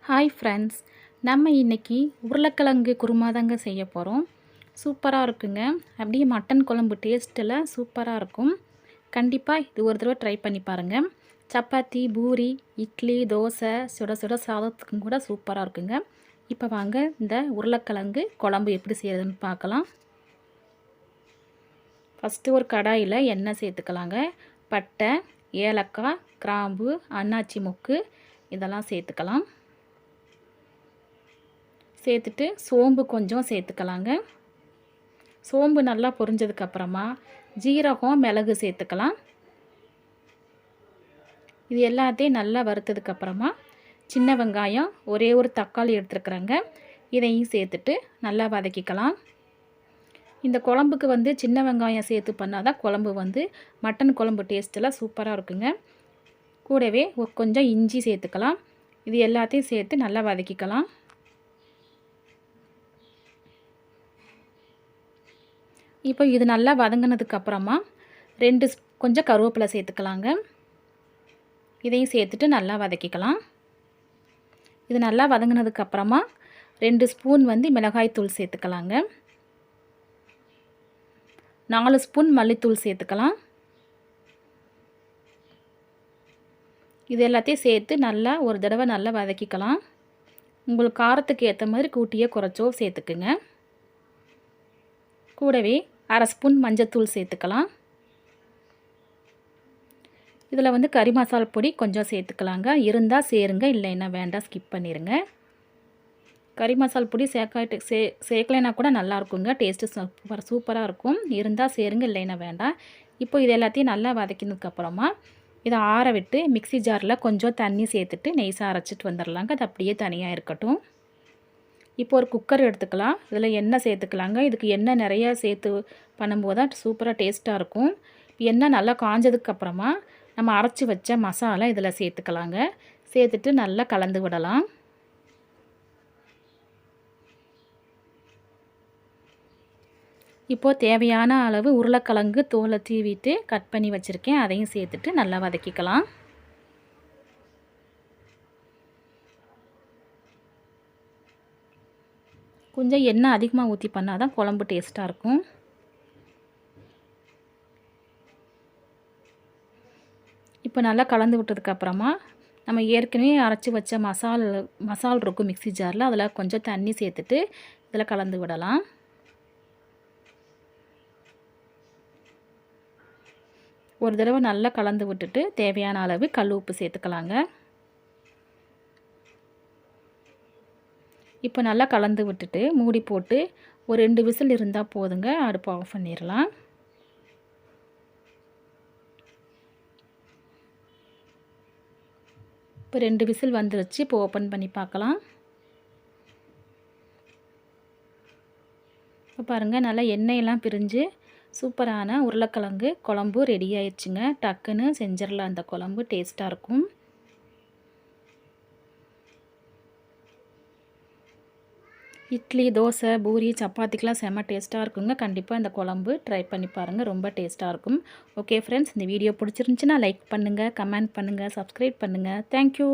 Hi friends, நம்ம இன்றைக்கி உருளைக்கிழங்கு குருமா தாங்க செய்ய போகிறோம். சூப்பராக இருக்குங்க. அப்படியே மட்டன் குழம்பு டேஸ்ட்டில் சூப்பராக இருக்கும். கண்டிப்பாக இது ஒரு தடவை ட்ரை பண்ணி பாருங்கள். சப்பாத்தி, பூரி, இட்லி, தோசை, சுட சுட சாதத்துக்கும் கூட சூப்பராக இருக்குங்க. இப்போ வாங்க இந்த உருளைக்கிழங்கு குழம்பு எப்படி செய்கிறதுன்னு பார்க்கலாம். ஃபஸ்ட்டு ஒரு கடாயில் எண்ணெய் சேர்த்துக்கலாங்க. பட்டை, ஏலக்காய், கிராம்பு, அன்னாச்சி மொக்கு இதெல்லாம் சேர்த்துக்கலாம். சேர்த்துட்டு சோம்பு கொஞ்சம் சேர்த்துக்கலாங்க. சோம்பு நல்லா பொரிஞ்சதுக்கப்புறமா ஜீரகம், மிளகு சேர்த்துக்கலாம். இது எல்லாத்தையும் நல்லா வறுத்ததுக்கப்புறமா சின்ன வெங்காயம், ஒரே ஒரு தக்காளி எடுத்துருக்குறேங்க. இதையும் சேர்த்துட்டு நல்லா வதக்கிக்கலாம். இந்த குழம்புக்கு சின்ன வெங்காயம் சேர்த்து பண்ணால் தான் குழம்பு மட்டன் குழம்பு டேஸ்ட்டெல்லாம் சூப்பராக இருக்குங்க. கூடவே கொஞ்சம் இஞ்சி சேர்த்துக்கலாம். இது எல்லாத்தையும் சேர்த்து நல்லா வதக்கிக்கலாம். இப்போ இது நல்லா வதங்கினதுக்கப்புறமா கொஞ்சம் கருவேப்பிலை சேர்த்துக்கலாங்க. இதையும் சேர்த்துட்டு நல்லா வதக்கிக்கலாம். இது நல்லா வதங்கினதுக்கப்புறமா 2 ஸ்பூன் மிளகாய்த்தூள் சேர்த்துக்கலாங்க. 4 ஸ்பூன் மல்லித்தூள் சேர்த்துக்கலாம். இது எல்லாத்தையும் சேர்த்து நல்லா ஒரு தடவை நல்லா வதக்கிக்கலாம். உங்களுக்கு காரத்துக்கு ஏற்ற மாதிரி கூட்டியோ குறைச்சோ சேர்த்துக்குங்க. கூடவே 1/2 ஸ்பூன் மஞ்சத்தூள் சேர்த்துக்கலாம். இதில் கறி மசாலா பொடி கொஞ்சம் சேர்த்துக்கலாங்க. இருந்தால் சேருங்க, இல்லைன்னா வேண்டாம், ஸ்கிப் பண்ணிடுங்க. கறி மசாலா பொடி சேர்க்கலைன்னா கூட நல்லாயிருக்குங்க. டேஸ்ட்டு சூப்பராக இருக்கும். இருந்தால் சேருங்க, இல்லைன்னா வேண்டாம். இப்போ இது எல்லாத்தையும் நல்லா வதக்கினதுக்கப்புறமா இதை ஆற விட்டு மிக்ஸி ஜாரில் கொஞ்சம் தண்ணி சேர்த்துட்டு நெய்ஸாக அரைச்சிட்டு வந்துடலாங்க. அது அப்படியே தனியாக இருக்கட்டும். இப்போ ஒரு குக்கர் எடுத்துக்கலாம். இதில் எண்ணெய் சேர்த்துக்கலாங்க. இதுக்கு எண்ணெய் நிறையா சேர்த்து பண்ணும்போது தான் சூப்பராக டேஸ்ட்டாக இருக்கும். எண்ணெய் நல்லா காஞ்சதுக்கப்புறமா நம்ம அரைச்சி வச்ச மசாலா இதில் சேர்த்துக்கலாங்க. சேர்த்துட்டு நல்லா கலந்து விடலாம். இப்போது தேவையான அளவு உருளைக்கிழங்கு தோலை தீவிட்டு கட் பண்ணி வச்சுருக்கேன். அதையும் சேர்த்துட்டு நல்லா வதக்கிக்கலாம். கொஞ்சம் எண்ணெய் அதிகமாக ஊற்றி பண்ணால் தான் குழம்பு டேஸ்ட்டாக இருக்கும். இப்போ நல்லா கலந்து விட்டதுக்கப்புறமா நம்ம ஏற்கனவே அரைச்சி வச்ச மசால் இருக்கும் மிக்ஸி ஜாரில், அதில் கொஞ்சம் தண்ணி சேர்த்துட்டு இதில் கலந்து விடலாம். ஒரு தடவை நல்லா கலந்து விட்டுட்டு தேவையான அளவு கல் உப்பு சேர்த்துக்கலாங்க. இப்போ நல்லா கலந்து விட்டுட்டு மூடி போட்டு ஒரு 2 விசில் இருந்தால் போதுங்க. அடுப்பு ஆஃப் பண்ணிடலாம். இப்போ 2 விசில் வந்துருச்சு. இப்போ ஓப்பன் பண்ணி பார்க்கலாம். இப்போ பாருங்கள், நல்லா எண்ணெயெல்லாம் பிரிஞ்சு சூப்பரான உருளைக்கிழங்கு குழம்பு ரெடி ஆயிடுச்சுங்க. டக்குன்னு செஞ்சிடலாம். அந்த குழம்பு டேஸ்ட்டாக இருக்கும். இட்லி, தோசை, பூரி, சப்பாத்திக்கெலாம் செம்ம டேஸ்ட்டாக இருக்குங்க. கண்டிப்பாக இந்த குழம்பு ட்ரை பண்ணி பாருங்கள். ரொம்ப டேஸ்ட்டாக இருக்கும். ஓகே ஃப்ரெண்ட்ஸ், இந்த வீடியோ பிடிச்சிருந்துச்சின்னா லைக் பண்ணுங்கள், கமெண்ட் பண்ணுங்கள், சப்ஸ்கிரைப் பண்ணுங்கள். தேங்க்யூ.